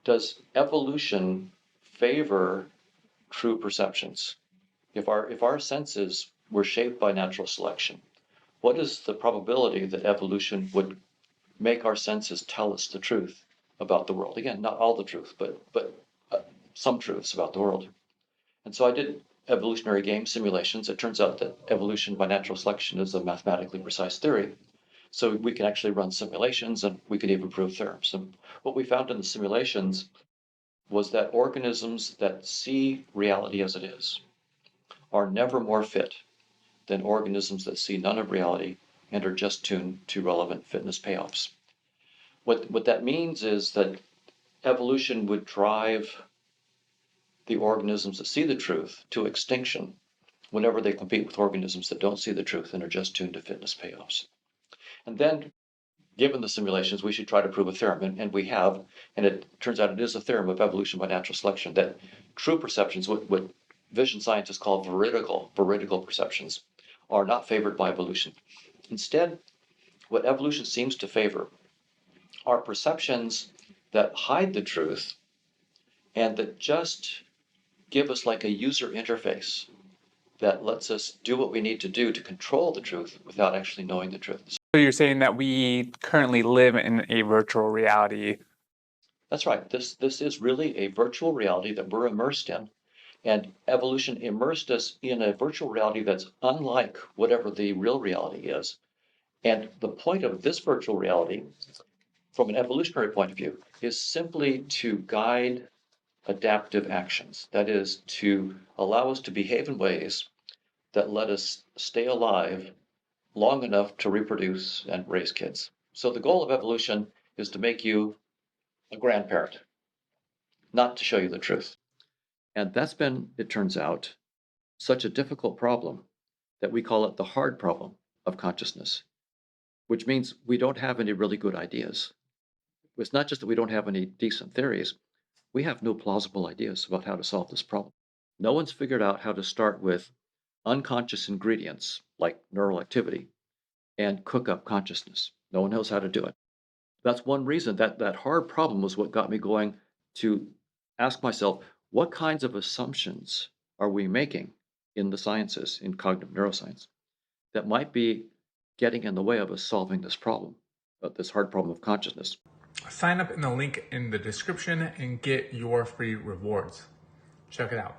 does evolution favor true perceptions? If our senses were shaped by natural selection, what is the probability that evolution would make our senses tell us the truth about the world? Again, not all the truth, but some truths about the world. And so I did evolutionary game simulations. It turns out that evolution by natural selection is a mathematically precise theory. So we can actually run simulations and we can even prove theorems. And what we found in the simulations was that organisms that see reality as it is are never more fit than organisms that see none of reality and are just tuned to relevant fitness payoffs. What that means is that evolution would drive the organisms that see the truth to extinction whenever they compete with organisms that don't see the truth and are just tuned to fitness payoffs. And then, given the simulations, we should try to prove a theorem, and we have, and it turns out it is a theorem of evolution by natural selection, that true perceptions, what vision scientists call veridical perceptions, are not favored by evolution. Instead, what evolution seems to favor are perceptions that hide the truth and that just give us like a user interface that lets us do what we need to do to control the truth without actually knowing the truth. So you're saying that we currently live in a virtual reality. That's right. This is really a virtual reality that we're immersed in. And evolution immersed us in a virtual reality that's unlike whatever the real reality is. And the point of this virtual reality, from an evolutionary point of view, is simply to guide adaptive actions. That is, to allow us to behave in ways that let us stay alive long enough to reproduce and raise kids. So the goal of evolution is to make you a grandparent, not to show you the truth. And that's been, it turns out, such a difficult problem that we call it the hard problem of consciousness, which means we don't have any really good ideas. It's not just that we don't have any decent theories, we have no plausible ideas about how to solve this problem. No one's figured out how to start with unconscious ingredients like neural activity and cook up consciousness. No one knows how to do it. That's one reason that hard problem was what got me going to ask myself, what kinds of assumptions are we making in the sciences, in cognitive neuroscience, that might be getting in the way of us solving this problem, this hard problem of consciousness. Sign up in the link in the description and get your free rewards. Check it out.